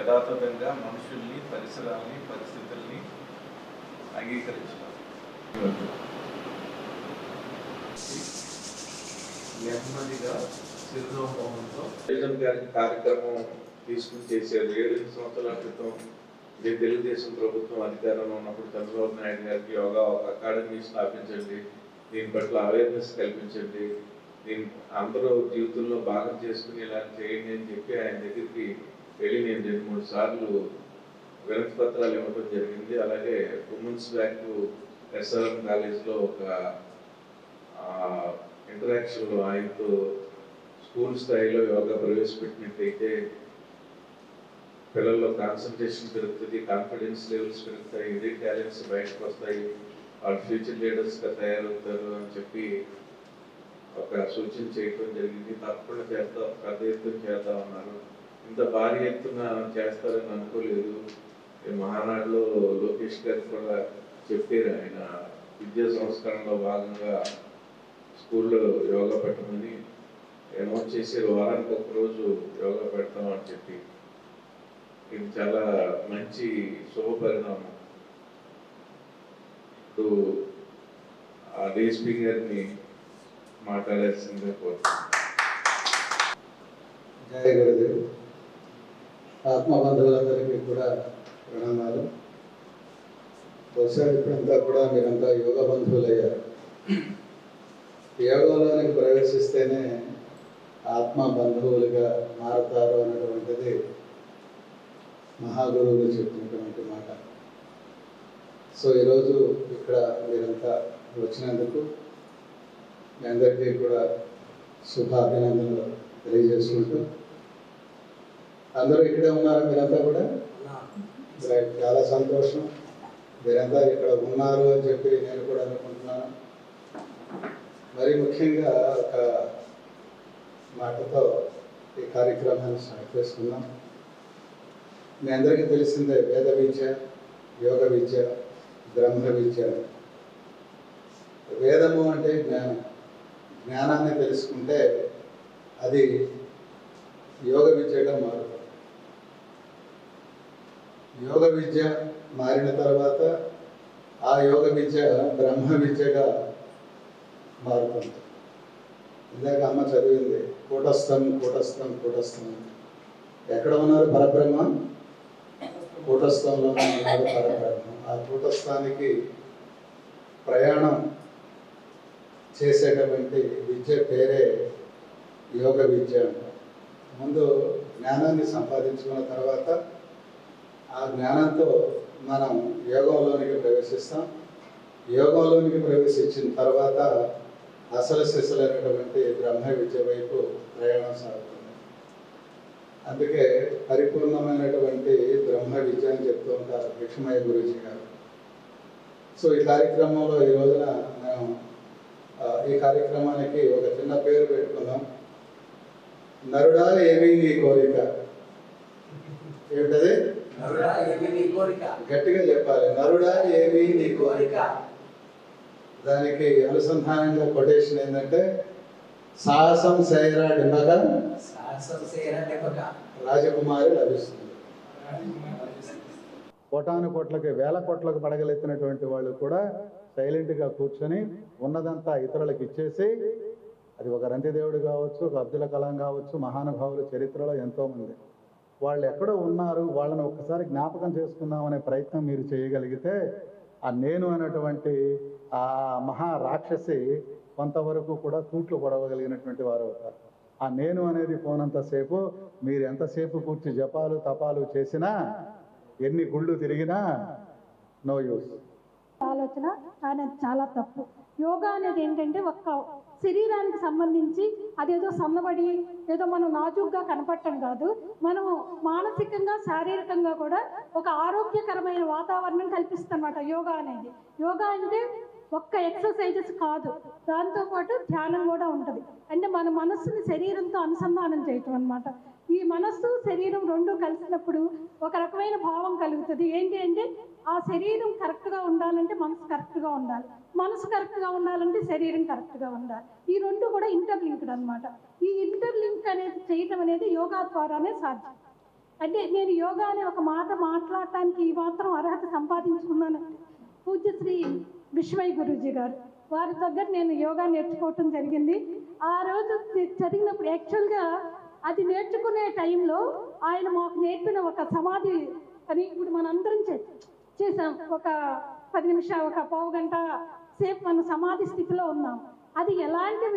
యథాతథంగా మనుషుల్ని, పరిసరాల్ని, పరిస్థితుల్ని అంగీకరించడం, నెమ్మదిగా చిరునవ్వుతో కార్యక్రమం తీసుకుని చేశారు. 7 సంవత్సరాల క్రితం ఇదే తెలుగుదేశం ప్రభుత్వం అధికారంలో ఉన్నప్పుడు చంద్రబాబు నాయుడు గారికి యోగా అకాడమీ స్థాపించండి, దీని పట్ల అవేర్నెస్ కల్పించండి, దీన్ని అందరూ జీవితంలో భాగం చేసుకుని ఇలా చేయండి అని చెప్పి ఆయన దగ్గరికి వెళ్ళి నేను 2-3 సార్లు వినతి పత్రాలు ఇవ్వడం జరిగింది. అలాగే ఉమెన్స్ బ్యాంక్ ఎస్ఆర్ఎం కాలేజ్లో ఒక ఇంటరాక్షన్లో ఆయనతో స్కూల్ స్థాయిలో యోగా ప్రవేశపెట్టినట్టయితే పిల్లల్లో కాన్సన్ట్రేషన్ పెరుగుతుంది, కాన్ఫిడెన్స్ లెవెల్స్ పెరుగుతాయి, ఇదే టాలెంట్స్ బయటకు వస్తాయి, వాళ్ళు ఫ్యూచర్ లీడర్స్గా తయారవుతారు అని చెప్పి ఒక సూచన చేయడం జరిగింది. తప్పకుండా చేద్దాం, పెద్ద ఎత్తున చేద్దాం అన్నారు. ఇంత భారీ ఎత్తున చేస్తారని అనుకోలేదు. మహానాడులో లోకేష్ గారు కూడా చెప్పారు, ఆయన విద్యా సంస్కరణలో భాగంగా స్కూల్లో యోగా పెట్టమని అనౌన్స్ చేశారు. వారానికి ఒకరోజు యోగా పెడతామని చెప్పి. ఇది చాలా మంచి శుభ పరిణామం. ఇప్పుడు ఆ డిఎస్పీ గారిని మాట్లాడాల్సిందిగా కోరుతున్నాను. జయ గురుదేవ్. ఆత్మబంధువులందరికీ కూడా ప్రణామాలు. బహుశా ఇప్పుడంతా కూడా మీరంతా యోగ బంధువులయ్యారు. యోగంలోనికి ప్రవేశిస్తేనే ఆత్మ బంధువులుగా మారుతారు అన్నటువంటిది మహాగురువులు చెప్పినటువంటి మాట. సో ఈరోజు ఇక్కడ మీరంతా వచ్చినందుకు మీ అందరికీ కూడా శుభాభినందనలు తెలియజేసుకుంటూ, అందరూ ఇక్కడే ఉన్నారు, మీరంతా కూడా చాలా సంతోషం. మీరంతా ఇక్కడ ఉన్నారు అని చెప్పి నేను కూడా అనుకుంటున్నాను. మరి ముఖ్యంగా ఒక మాటతో ఈ కార్యక్రమాన్ని స్టార్ట్ చేసుకున్నాం. మీ అందరికీ తెలిసిందే, వేద విద్య, యోగ విద్య, బ్రహ్మ విద్య. వేదము అంటే జ్ఞానం. జ్ఞానాన్ని తెలుసుకుంటే అది యోగ విద్యగా మారుతుంది. యోగ విద్య మారిన తర్వాత ఆ యోగ విద్య బ్రహ్మ విద్యగా మారుతుంది. ఇందాక అమ్మ చదివింది, కూటస్థం కూటస్థం కూటస్థం. ఎక్కడ ఉన్నారు పరబ్రహ్మ? కూటస్థంలో ఉన్నారు పరబ్రహ్మ. ఆ కూటస్థానికి ప్రయాణం చేసేటటువంటి విద్య పేరే యోగ విద్య అంటారు. ముందు జ్ఞానాన్ని సంపాదించుకున్న తర్వాత ఆ జ్ఞానంతో మనం యోగంలోనికి ప్రవేశిస్తాం. యోగంలోనికి ప్రవేశించిన తర్వాత అసలు సిసలైనటువంటి బ్రహ్మ విద్య వైపు ప్రయాణం సాగుతుంది. అందుకే పరిపూర్ణమైనటువంటి బ్రహ్మ విద్య అని చెప్తూ ఉంటారు లక్ష్మయ్య గురూజీ గారు. సో ఈ కార్యక్రమంలో ఈ రోజున మేము ఈ కార్యక్రమానికి ఒక చిన్న పేరు పెట్టుకున్నాం, నరుడా ఏమీ నీ కోరిక. ఏమిటది? గట్టిగా చెప్పాలి, నరుడా ఏమీ నీ కోరిక. దానికి అనుసంధానంగా కొటేషన్ ఏంటంటే, సాహసం సేరా డిమ్మగా రాజకుమారి లభిస్తుంది. కోటాను కోట్లకి, వేల కోట్లకు పడగలెత్తినటువంటి వాళ్ళు కూడా సైలెంట్గా కూర్చొని ఉన్నదంతా ఇతరులకు ఇచ్చేసి, అది ఒక రంతిదేవుడు కావచ్చు, ఒక అబ్దుల్ కలాం కావచ్చు, మహానుభావులు చరిత్రలో ఎంతోమంది, వాళ్ళు ఎక్కడో ఉన్నారు, వాళ్ళని ఒక్కసారి జ్ఞాపకం చేసుకుందామనే ప్రయత్నం మీరు చేయగలిగితే ఆ నేను అనేటువంటి ఆ మహా రాక్షసి కొంతవరకు కూడా తూట్లు పొడవగలిగినటువంటి వారు అవుతారు. ఆ నేను అనేది పోనంతసేపు మీరు ఎంతసేపు కూర్చి జపాలు తపాలు చేసినా, ఎన్ని గుళ్ళు తిరిగినా నో యూస్. ఆలోచన అనేది చాలా తప్పు. యోగా అనేది ఏంటంటే ఒక్క శరీరానికి సంబంధించి అదేదో సన్నబడి ఏదో మనం నాజుగ్గా కనపడటం కాదు, మనం మానసికంగా శారీరకంగా కూడా ఒక ఆరోగ్యకరమైన వాతావరణం కల్పిస్తుందన్నమాట యోగా అనేది. యోగా అంటే ఒక్క ఎక్సర్సైజెస్ కాదు, దాంతోపాటు ధ్యానం కూడా ఉంటుంది. అంటే మన మనస్సుని శరీరంతో అనుసంధానం చేయటం అనమాట. ఈ మనస్సు శరీరం రెండు కలిసినప్పుడు ఒక రకమైన భావం కలుగుతుంది. ఏంటి అంటే ఆ శరీరం కరెక్ట్గా ఉండాలంటే మనసు కరెక్ట్గా ఉండాలి, మనసు కరెక్ట్గా ఉండాలంటే శరీరం కరెక్ట్గా ఉండాలి. ఈ రెండు కూడా ఇంటర్లింక్డ్ అనమాట. ఈ ఇంటర్లింక్ అనేది చేయటం అనేది యోగా ద్వారానే సాధ్యం. అంటే నేను యోగా అనే ఒక మాట మాట్లాడటానికి ఈ మాత్రం అర్హత సంపాదించుకున్నానంటే పూజ్యశ్రీ విశ్వయ్య గురూజీ గారు వారి దగ్గర నేను యోగా నేర్చుకోవటం జరిగింది. ఆ రోజు చదివినప్పుడు యాక్చువల్గా అది నేర్చుకునే టైంలో ఆయన మాకు నేర్పిన ఒక సమాధి అని ఇప్పుడు మనందరం చేసాం. ఒక 10 నిమిషాలు, ఒక పావు గంట సేపు మనం సమాధి స్థితిలో ఉన్నాం. అది ఎలాంటి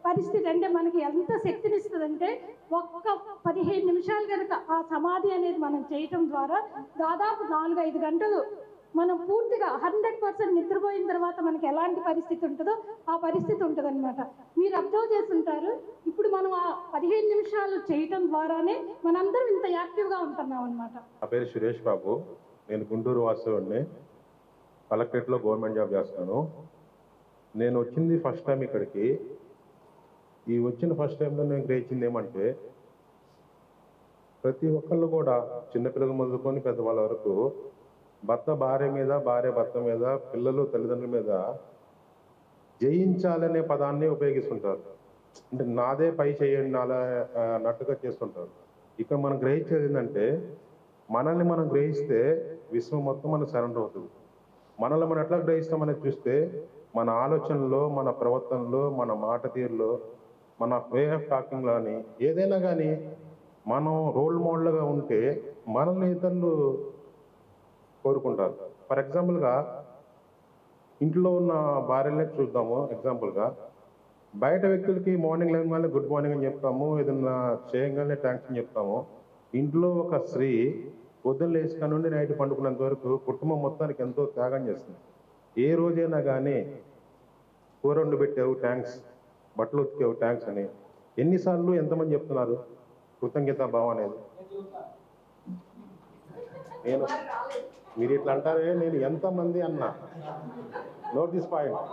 పరిస్థితి అంటే మనకి ఎంత శక్తిని ఇస్తుందంటే ఒక్క 15 నిమిషాలు కనుక ఆ సమాధి అనేది మనం చేయటం ద్వారా దాదాపు 4-5 గంటలు మనం పూర్తిగా 100% నిద్రపోయిన తర్వాత మనకి ఎలాంటి పరిస్థితి ఉంటుందో ఆ పరిస్థితి ఉంటుంది అనమాట. మీరు అబ్జర్వ్ చేస్తుంటారు. ఇప్పుడు మనం ఆ 15 నిమిషాలు చేయటం ద్వారానే మనందరం ఇంత యాక్టివ్గా ఉంటున్నాం అనమాట. నా పేరు సురేష్ బాబు. నేను గుంటూరు వాస్తవాన్ని కలెక్టరేట్లో గవర్నమెంట్ జాబ్ చేస్తాను. నేను వచ్చింది ఫస్ట్ టైం ఇక్కడికి. ఈ వచ్చిన ఫస్ట్ టైంలో నేను గ్రహించింది ఏమంటే ప్రతి ఒక్కళ్ళు కూడా చిన్నపిల్లలు మొదలుకొని పెద్దవాళ్ళ వరకు భర్త భార్య మీద, భార్య భర్త మీద, పిల్లలు తల్లిదండ్రుల మీద జయించాలనే పదాన్ని ఉపయోగిస్తుంటారు. అంటే నాదే పై చేయండి నాలా నట్టుగా చేస్తుంటారు. ఇక్కడ మనం గ్రహించేది ఏంటంటే మనల్ని మనం గ్రహిస్తే విశ్వం మొత్తం మనకు సరెండర్ అవుతుంది. మనల్ని మనం ఎట్లా గ్రహిస్తామనేది చూస్తే మన ఆలోచనలో, మన ప్రవర్తనలో, మన మాట తీరులో, మన వే ఆఫ్ టాకింగ్లో కానీ ఏదైనా కానీ మనం రోల్ మోడల్గా ఉంటే మనల్ని ఇతరులు కోరుకుంటారు. ఫర్ ఎగ్జాంపుల్గా ఇంట్లో ఉన్న భార్యలనే చూద్దాము. ఎగ్జాంపుల్గా బయట వ్యక్తులకి మార్నింగ్ లేవగానే గుడ్ మార్నింగ్ అని చెప్తాము, ఏదన్నా చేయగానే థ్యాంక్స్ అని చెప్తాము. ఇంట్లో ఒక స్త్రీ పొద్దున్న లేచిన నుండి నైట్ పండుకున్నంత వరకు కుటుంబం మొత్తానికి ఎంతో త్యాగం చేస్తుంది. ఏ రోజైనా కానీ కూర వండి పెట్టావు థ్యాంక్స్, బట్టలు ఉతికావు థ్యాంక్స్ అని ఎన్నిసార్లు ఎంతమంది చెప్తున్నారు కృతజ్ఞత భావం అనేది? నేను మీరు ఇట్లా అంటారే, నేను ఎంతమంది అన్నా. Note this point.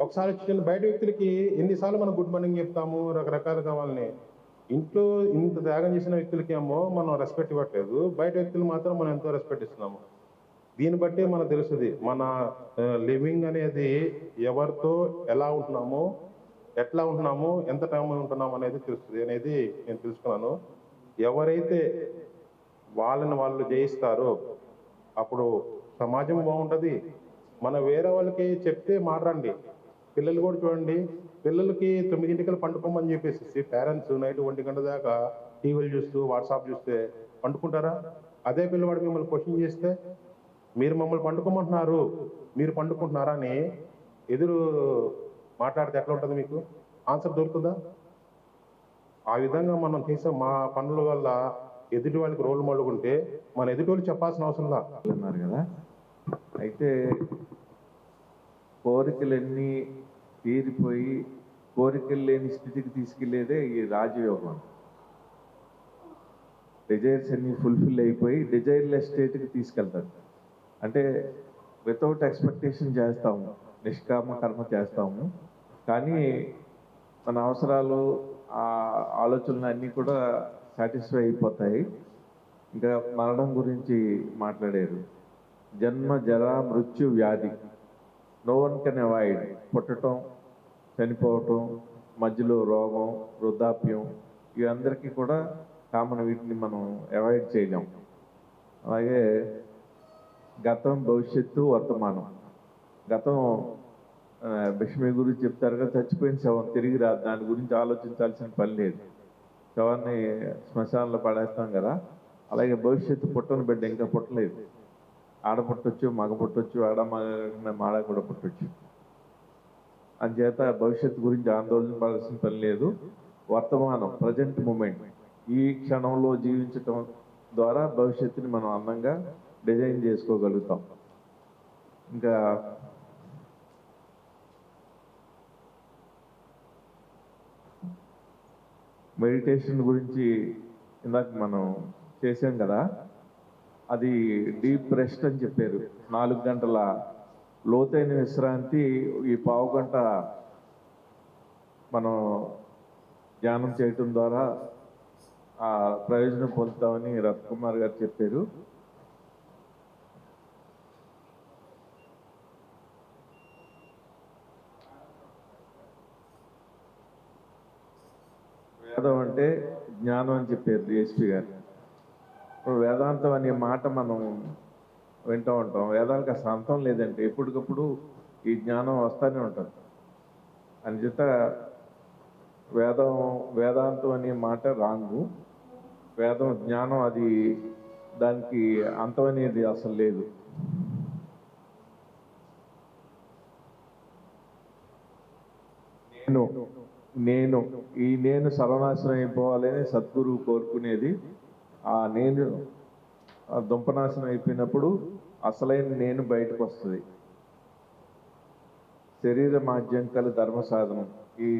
ఒకసారి వచ్చిన బయట వ్యక్తులకి ఎన్నిసార్లు మనం గుడ్ మార్నింగ్ చెప్తాము రకరకాలుగా వాళ్ళని. ఇంట్లో ఇంత త్యాగం చేసిన వ్యక్తులకి ఏమో మనం రెస్పెక్ట్ ఇవ్వట్లేదు, బయట వ్యక్తులు మాత్రం మనం ఎంతో రెస్పెక్ట్ ఇస్తున్నాము. దీన్ని బట్టి మనకు తెలుస్తుంది మన లివింగ్ అనేది ఎవరితో ఎలా ఉంటున్నాము, ఎట్లా ఉంటున్నాము, ఎంత టైం ఉంటున్నాము అనేది తెలుస్తుంది అనేది నేను తెలుసుకున్నాను. ఎవరైతే వాళ్ళని వాళ్ళు జయిస్తారో అప్పుడు సమాజం బాగుంటుంది. మన వేరే వాళ్ళకి చెప్తే మాట్లాడండి. పిల్లలు కూడా చూడండి, పిల్లలకి 9 గంటలకు పండుకోమని చెప్పేసి పేరెంట్స్ నైట్ 1 గంట దాకా టీవీలు చూస్తూ వాట్సాప్ చూస్తే పండుకుంటారా? అదే పిల్లవాడు మిమ్మల్ని క్వశ్చన్ చేస్తే మీరు మమ్మల్ని పండుకోమంటున్నారు, మీరు పండుకుంటున్నారా అని ఎదురు మాట్లాడితే ఎట్లా ఉంటుంది? మీకు ఆన్సర్ దొరుకుతుందా? ఆ విధంగా మనం చేసే మా పనుల వల్ల ఎదుటి వాళ్ళకి రోల్ మోడల్ ఉంటే మన ఎదుటి వాళ్ళు చెప్పాల్సిన అవసరం అన్నారు కదా. అయితే కోరికలన్నీ తీరిపోయి కోరికలు లేని స్థితికి తీసుకెళ్లేదే ఈ రాజయోగం. డిజైర్స్ అన్ని ఫుల్ఫిల్ అయిపోయి డిజైర్లెస్ స్టేట్కి తీసుకెళ్తారు. అంటే వితౌట్ ఎక్స్పెక్టేషన్ చేస్తాము, నిష్కామ కర్మ చేస్తాము, కానీ మన అవసరాలు ఆ ఆలోచనలు అన్నీ కూడా సాటిస్ఫై అయిపోతాయి. ఇంకా మరణం గురించి మాట్లాడారు. జన్మ జరా మృత్యు వ్యాధి నో వన్ కెన్ అవాయిడ్. పుట్టడం, చనిపోవటం, మధ్యలో రోగం, వృద్ధాప్యం, ఇవి అందరికీ కూడా కామన్. వీటిని మనం అవాయిడ్ చేయలేం. అలాగే గతం, భవిష్యత్తు, వర్తమానం. గతం భీష్మి గురించి చెప్తారు కదా, చచ్చిపోయిన శవం తిరిగి రాదు, దాని గురించి ఆలోచించాల్సిన పని లేదు, శవాన్ని శ్మశానంలో పడేస్తాం కదా. అలాగే భవిష్యత్తు పుట్టని బిడ్డ ఇంకా పుట్టలేదు. ఆడ పుట్టొచ్చు, మగ పుట్టొచ్చు, మాడ కూడా పుట్టొచ్చు. అందుచేత భవిష్యత్తు గురించి ఆందోళన పడాల్సిన పని లేదు. వర్తమానం, ప్రజెంట్ మూమెంట్, ఈ క్షణంలో జీవించటం ద్వారా భవిష్యత్తుని మనం అందంగా డిజైన్ చేసుకోగలుగుతాం. ఇంకా మెడిటేషన్ గురించి ఇందాక మనం చేసాం కదా, అది డీప్ రెస్ట్ అని చెప్పారు. 4 గంటల లోతైన విశ్రాంతి ఈ పావు గంట మనం ధ్యానం చేయటం ద్వారా ఆ ప్రయోజనం పొందుతామని రత్కుమార్ గారు చెప్పారు. వేదం అంటే జ్ఞానం అని చెప్పారు డిఎస్పి గారు. ఇప్పుడు వేదాంతం అనే మాట మనం వింటూ ఉంటాం. వేదాలకు అసలు అంతం లేదంటే ఎప్పటికప్పుడు ఈ జ్ఞానం వస్తూనే ఉంటుంది. అందుచేత వేదాంతం అనే మాట రాంగు. వేదం జ్ఞానం అది దానికి అంతం అనేది అసలు లేదు. నేను సర్వనాశనం అయిపోవాలని సద్గురువు కోరుకునేది. ఆ నేను దుంపనాశనం అయిపోయినప్పుడు అసలైన నేను బయటకు వస్తుంది. శరీర మాధ్యంకలు ధర్మ సాధనం. ఈ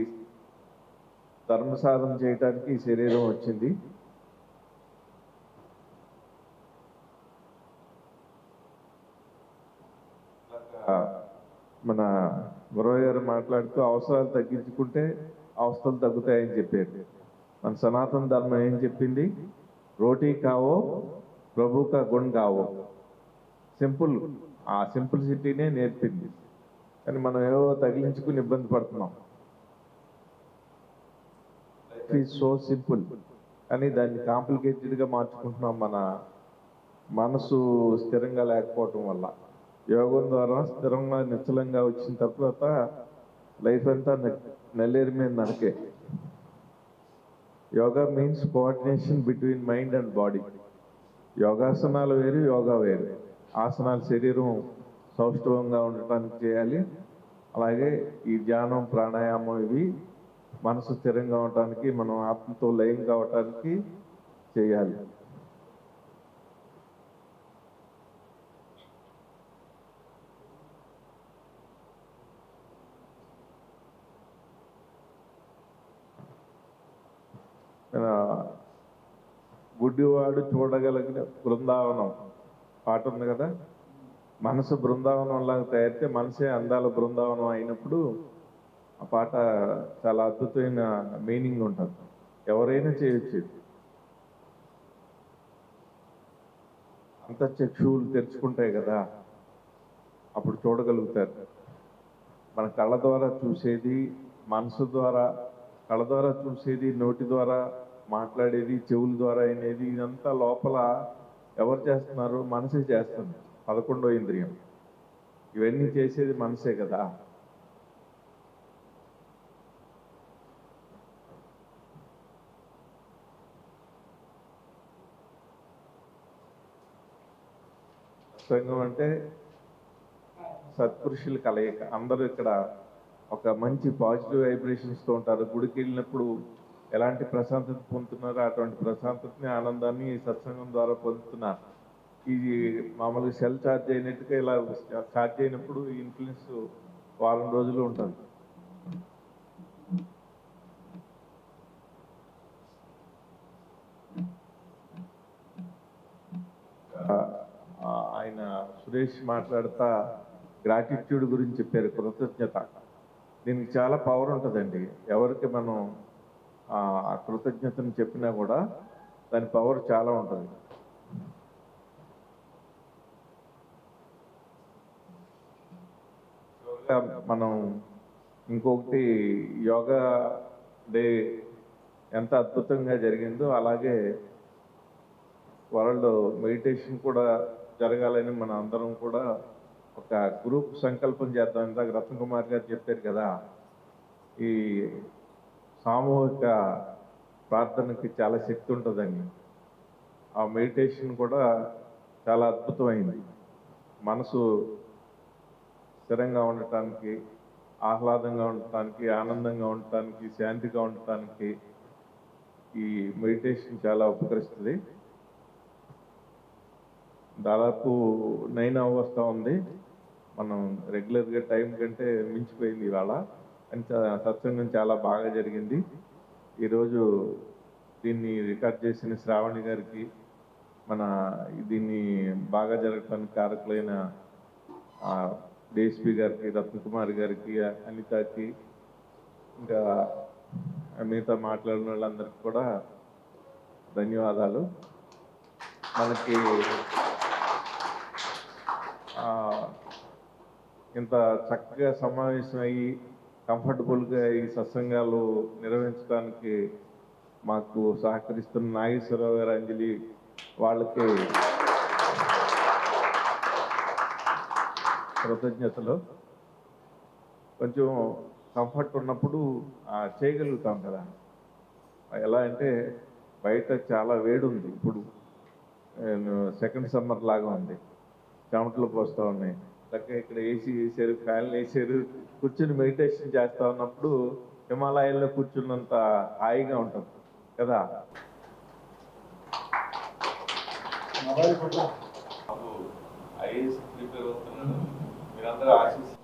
ధర్మ సాధన చేయడానికి ఈ శరీరం వచ్చింది. మన గురవయ్య గారు మాట్లాడుతూ అవసరాలు తగ్గించుకుంటే అవస్థలు తగ్గుతాయని చెప్పారు. మన సనాతన ధర్మం ఏం చెప్పింది? రోటీ కావో ప్రభు కా గుణ్ కావో. సింపుల్. ఆ సింపుల్సిటీనే నేర్పింది. కానీ మనం ఏవో తగిలించుకుని ఇబ్బంది పడుతున్నాం. లైఫ్ ఈజ్ సో సింపుల్, కానీ దాన్ని కాంప్లికేటెడ్గా మార్చుకుంటున్నాం మన మనసు స్థిరంగా లేకపోవటం వల్ల. యోగం ద్వారా స్థిరంగా నిశ్చలంగా వచ్చిన తర్వాత లైఫ్ అంతా నల్లేరు మీద నరకే. Yoga means coordination between mind and body. యోగాసనాలు వేరు, యోగా వేరు. ఆసనాలు శరీరం సౌష్ఠవంగా ఉండటానికి చేయాలి. అలాగే ఈ ధ్యానం, ప్రాణాయామం ఇవి మనసు స్థిరంగా ఉండటానికి, మనం ఆత్మతో లయం కావటానికి చేయాలి. గుడ్డివాడు చూడగలిగిన బృందావనం పాట ఉంది కదా. మనసు బృందావనంలాగా తయారైతే మనసే అందాల బృందావనం అయినప్పుడు ఆ పాట చాలా అద్భుతమైన మీనింగ్ ఉంటుంది. ఎవరైనా చేయొచ్చు. అంతఃచక్షువులు తెరుచుకుంటాయి కదా, అప్పుడు చూడగలుగుతారు. మన కళ్ళ ద్వారా చూసేది, మనసు ద్వారా, కళ్ళ ద్వారా చూసేది, నోటి ద్వారా మాట్లాడేది, చెవుల ద్వారా అనేది, ఇదంతా లోపల ఎవరు చేస్తున్నారు? మనసే చేస్తుంది. 11వ ఇంద్రియం. ఇవన్నీ చేసేది మనసే కదా. సంఘం అంటే సత్పురుషుల కలయిక. అందరూ ఇక్కడ ఒక మంచి పాజిటివ్ వైబ్రేషన్స్తో ఉంటారు. గుడికి వెళ్ళినప్పుడు ఎలాంటి ప్రశాంతత పొందుతున్నారో అటువంటి ప్రశాంతతని, ఆనందాన్ని సత్సంగం ద్వారా పొందుతున్నారు. ఇది మామూలుగా సెల్ ఛార్జ్ అయినట్టుగా ఇలా ఛార్జ్ అయినప్పుడు ఈ ఇన్ఫ్లుయెన్స్ వారం రోజులు ఉంటుంది. ఆయన సురేష్ మాట్లాడుతా గ్రాటిట్యూడ్ గురించి చెప్పారు, కృతజ్ఞత. దీనికి చాలా పవర్ ఉంటుందండి. ఎవరికి మనం ఆ కృతజ్ఞతను చెప్పినా కూడా దాని పవర్ చాలా ఉంటుంది. మనం ఇంకొకటి, యోగా డే ఎంత అద్భుతంగా జరిగిందో అలాగే వరల్డ్ మెడిటేషన్ కూడా జరగాలని మన అందరం కూడా ఒక గ్రూప్ సంకల్పం చేద్దాం. ఇందాక రత్నకుమార్ గారు చెప్పారు కదా, ఈ సామూహిక ప్రార్థనకి చాలా శక్తి ఉంటుందని. ఆ మెడిటేషన్ కూడా చాలా అద్భుతమైంది. మనసు స్థిరంగా ఉండటానికి, ఆహ్లాదంగా ఉండటానికి, ఆనందంగా ఉండటానికి, శాంతిగా ఉండటానికి ఈ మెడిటేషన్ చాలా ఉపకరిస్తుంది. దాదాపు 9 వస్తూ ఉంది. మనం రెగ్యులర్గా టైం కంటే మించిపోయింది ఇవాళ. అని సత్సంగం చాలా బాగా జరిగింది. ఈరోజు దీన్ని రికార్డ్ చేసిన శ్రావణి గారికి, దీన్ని బాగా జరగటానికి కారకులైన డిఎస్పి గారికి, రత్నకుమార్ గారికి, అనితకి, ఇంకా మిగతా మాట్లాడిన వాళ్ళందరికీ కూడా ధన్యవాదాలు. మనకి ఇంత చక్కగా సమావేశం అయ్యి కంఫర్టబుల్గా ఈ సత్సంగాలు నిర్వహించడానికి మాకు సహకరిస్తున్న నాగేశ్వరరావు గారు, అంజలి వాళ్ళకి కృతజ్ఞతలు. కొంచెం కంఫర్ట్ ఉన్నప్పుడు చేయగలుగుతాం కదా. ఎలా అంటే బయట చాలా వేడి ఉంది, ఇప్పుడు సెకండ్ సమ్మర్ లాగా ఉంది, చెమటలు పోస్తూ ఉన్నాయి. చక్కగా ఇక్కడ ఏసీ వేసారు, ఫ్యాన్లు వేసారు, కూర్చుని మెడిటేషన్ చేస్తూ ఉన్నప్పుడు హిమాలయాల్లో కూర్చున్నంత హాయిగా ఉంటుంది కదా. ఐఏఎస్ ప్రిపేర్ అవుతున్నాడు, మీరందరూ ఆశిస్తారు.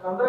అందరూ